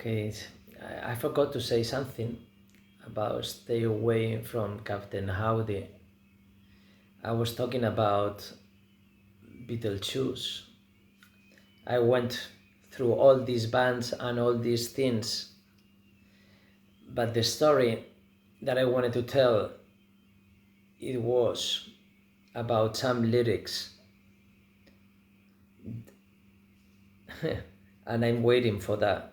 Okay, I forgot to say something about stay away from Captain Howdy. I was talking about Beetlejuice. I went through all these bands and all these things, but the story that I wanted to tell, it was about some lyrics, and I'm waiting for that.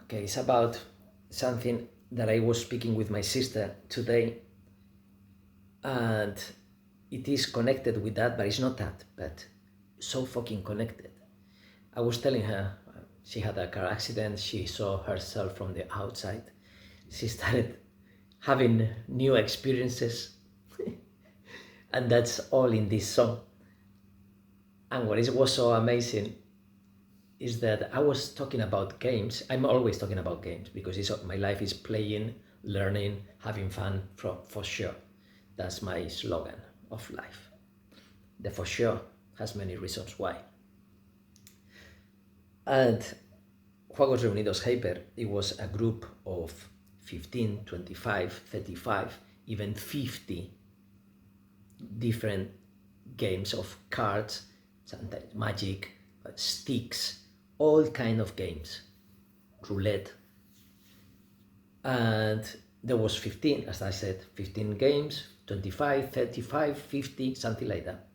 Okay, it's about something that I was speaking with my sister today, and it is connected with that, but it's not that, but so fucking connected. I was telling her she had a car accident, she saw herself from the outside, she started having new experiences, and that's all in this song. And what was so amazing is that I was talking about games. I'm always talking about games because my life is playing, learning, having fun, for sure. That's my slogan of life. The for sure has many reasons why. And Juegos Reunidos Hyper, it was a group of 15, 25, 35, even 50 different games of cards, sometimes magic, sticks, all kind of games, roulette. And there was 15, as I said, 15 games, 25, 35, 50, something like that.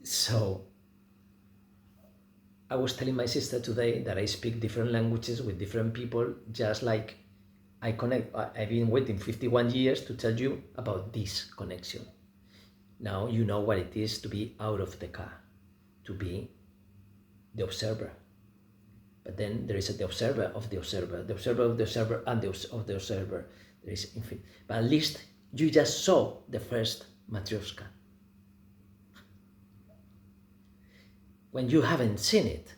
So I was telling my sister today that I speak different languages with different people, just like I connect. I've been waiting 51 years to tell you about this connection. Now you know what it is to be out of the car, to be the observer. But then there is the observer of the observer, the observer of the observer, and of the observer. There is infinite. But at least you just saw the first Matryoshka. When you haven't seen it,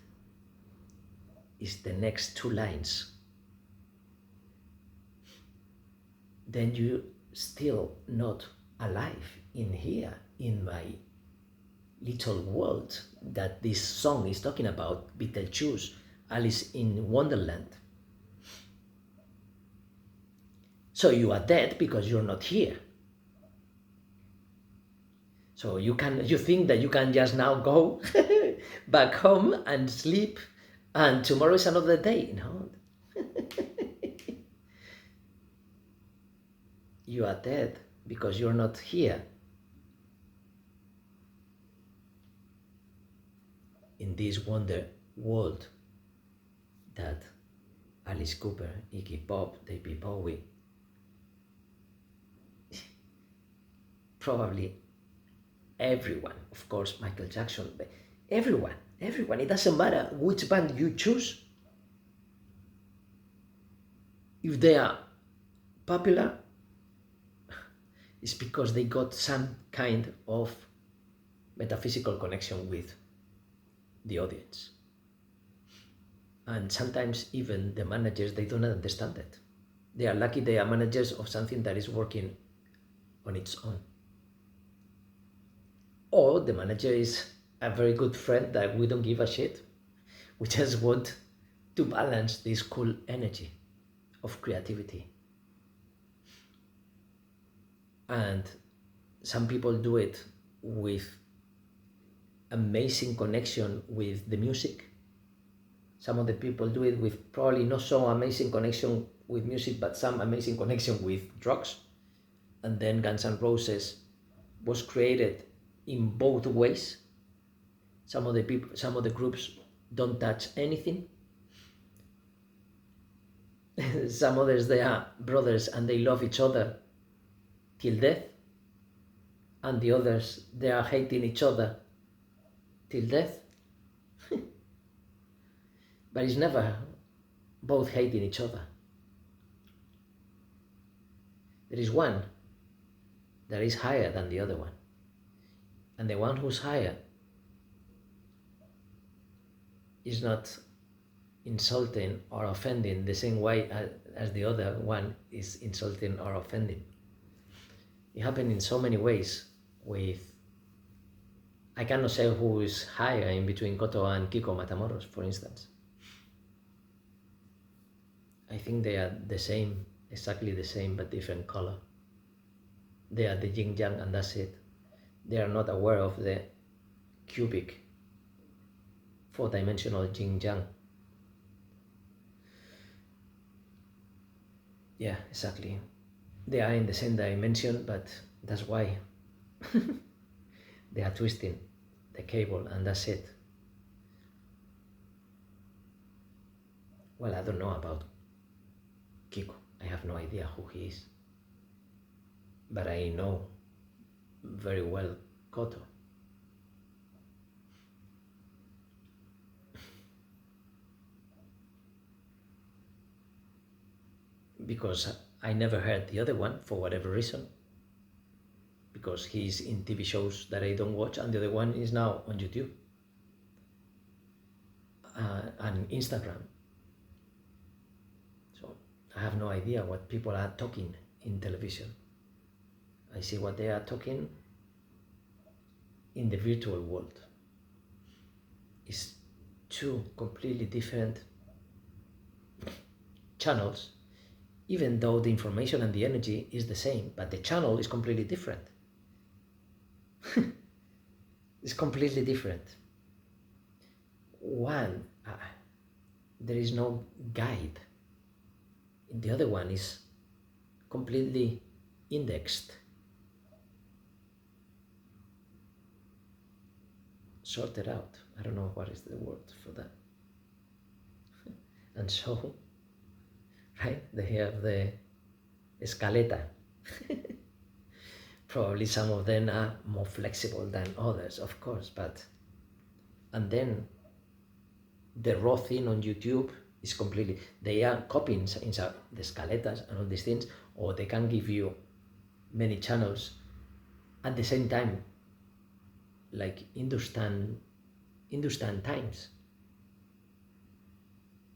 it's the next two lines. Then you still not alive in here, in my little world that this song is talking about, Beetlejuice, Alice in Wonderland. So you are dead because you're not here. So you think that you can just now go back home and sleep, and tomorrow is another day. No. You are dead because you're not here. In this wonder world that Alice Cooper, Iggy Pop, David Bowie, probably everyone, of course, Michael Jackson, but everyone, it doesn't matter which band you choose. If they are popular, it's because they got some kind of metaphysical connection with the audience. And sometimes even the managers, they don't understand it. They are lucky they are managers of something that is working on its own. Or the manager is a very good friend that we don't give a shit. We just want to balance this cool energy of creativity. And some people do it with amazing connection with the music. Some of the people do it with probably not so amazing connection with music, but some amazing connection with drugs. And then Guns N' Roses was created in both ways. Some of the groups don't touch anything. Some others, they are brothers and they love each other till death. And the others, they are hating each other till death. But it's never both hating each other. There is one that is higher than the other one. And the one who's higher is not insulting or offending the same way as the other one is insulting or offending. It happened in so many ways with, I cannot say who is higher in between Koto and Kiko Matamoros, for instance. I think they are the same, exactly the same, but different color. They are the yin yang and that's it. They are not aware of the cubic, four-dimensional yin yang. Yeah, exactly. They are in the same dimension, but that's why they are twisting the cable and that's it. Well, I don't know about Kiko. I have no idea who he is. But I know very well Koto. Because I never heard the other one for whatever reason. Because he's in TV shows that I don't watch, and the other one is now on YouTube and Instagram. So I have no idea what people are talking in television. I see what they are talking in the virtual world. It's two completely different channels, even though the information and the energy is the same, but the channel is completely different. It's completely different. One, there is no guide. The other one is completely indexed, sorted out. I don't know what is the word for that. And so, right, they have the escaleta. Probably some of them are more flexible than others, of course, but, and then the raw thing on YouTube is completely, they are copying inside the escaletas and all these things, or they can give you many channels at the same time, like Hindustan Times.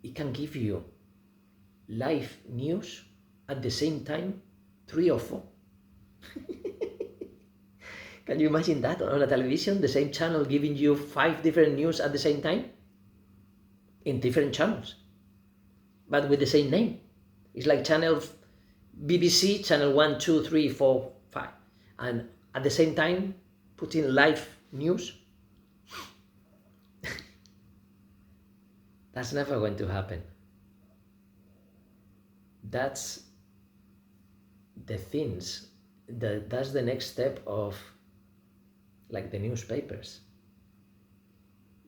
It can give you live news at the same time, 3 or 4. Can you imagine that on a television, the same channel giving you 5 different news at the same time? In different channels, but with the same name. It's like channel BBC, channel 1, 2, 3, 4, 5. And at the same time, putting live news. That's never going to happen. That's the things, that's the next step of like the newspapers.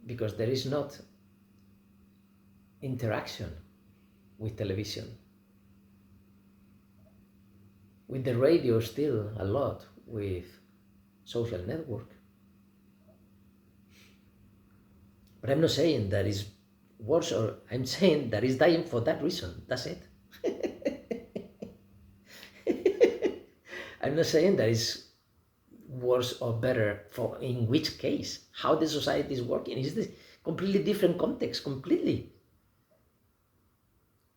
Because there is not interaction with television. With the radio still a lot, with social network. But I'm not saying that is worse, or I'm saying that is dying for that reason. That's it. I'm not saying that is worse or better for in which case, how the society is working. Is this completely different context, completely.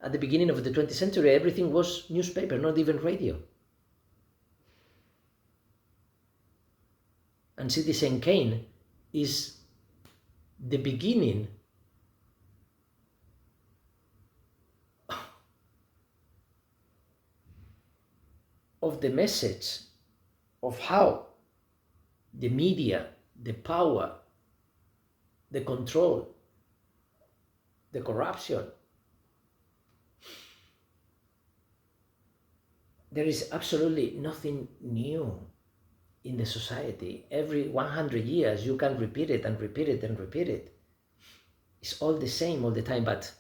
At the beginning of the 20th century, everything was newspaper, not even radio. And Citizen Kane is the beginning of the message of how the media, the power, the control, the corruption, there is absolutely nothing new in the society. Every 100 years you can repeat it and repeat it and repeat it. It's all the same all the time, but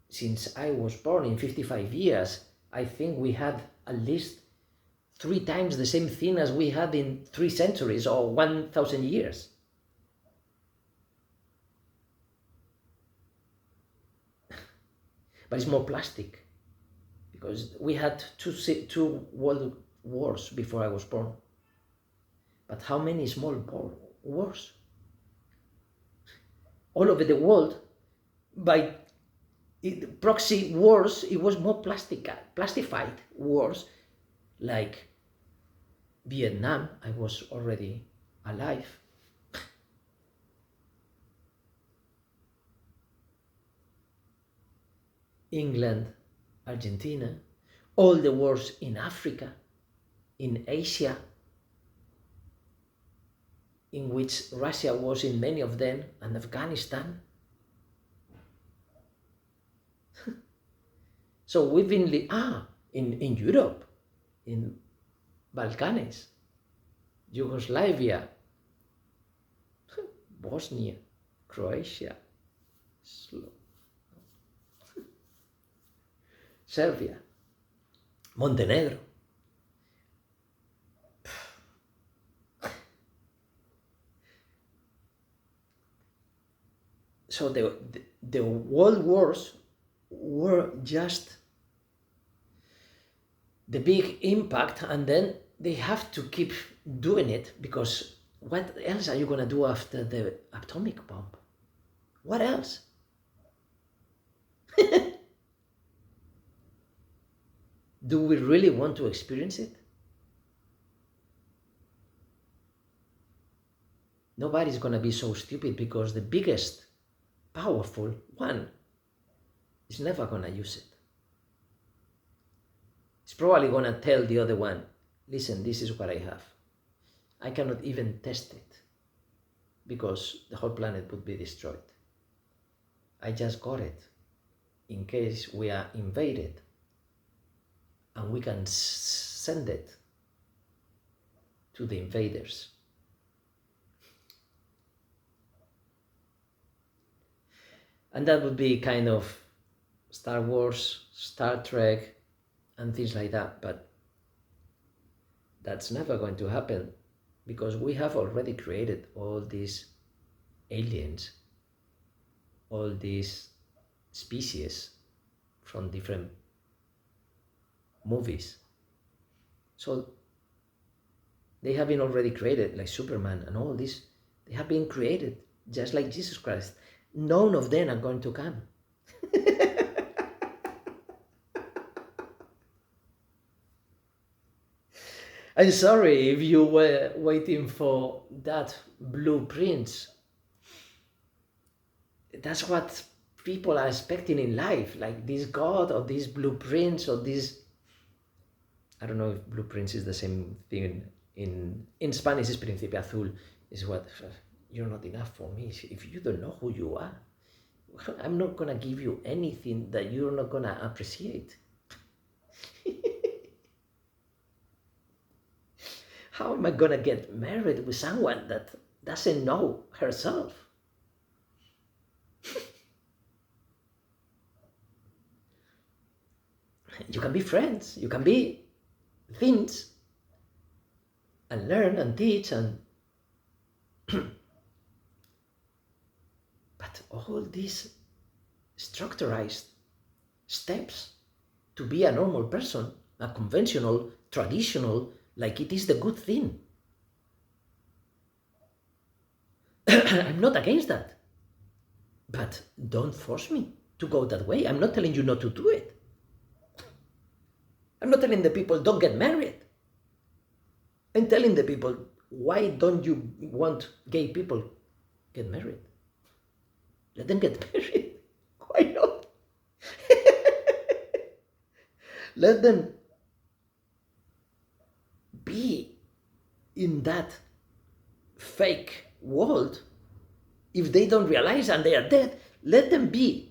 since I was born in 55 years, I think we had at least 3 times the same thing as we had in 3 centuries or 1,000 years. But it's more plastic, because we had two world wars before I was born. But how many small wars? all over the world by proxy wars. It was more plastified wars, like Vietnam. I was already alive. England, Argentina, all the wars in Africa, in Asia, in which Russia was in many of them, and Afghanistan. So we've been in Europe, in Balkans, Yugoslavia, Bosnia, Croatia, Serbia, Montenegro. So the world wars were just the big impact, and then they have to keep doing it, because what else are you going to do after the atomic bomb? What else? Do we really want to experience it? Nobody's going to be so stupid, because the biggest, powerful one is never going to use it. It's probably going to tell the other one, listen, this is what I have. I cannot even test it, because the whole planet would be destroyed. I just got it in case we are invaded, and we can send it to the invaders. And that would be kind of Star Wars, Star Trek, and things like that. But that's never going to happen, because we have already created all these aliens, all these species from different movies. So they have been already created, like Superman and all this. They have been created just like Jesus Christ. None of them are going to come. I'm sorry if you were waiting for that blueprint. That's what people are expecting in life, like this God or these blueprints or this. I don't know if blueprints is the same thing. In Spanish, is Príncipe Azul, is what, you're not enough for me. If you don't know who you are, I'm not gonna give you anything that you're not gonna appreciate. How am I gonna get married with someone that doesn't know herself? You can be friends, you can be things, and learn and teach, and but all these structurized steps to be a normal person, a conventional, traditional, like it is the good thing. I'm not against that, but don't force me to go that way. I'm not telling you not to do it. I'm not telling the people don't get married. I'm telling the people, why don't you want gay people get married? Let them get married. Why not? Let them be in that fake world. If they don't realize and they are dead, let them be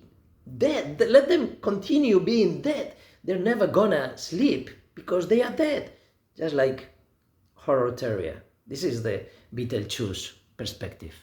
dead. Let them continue being dead. They're never gonna sleep because they are dead. Just like HorrorTerria. This is the Beetlejuice perspective.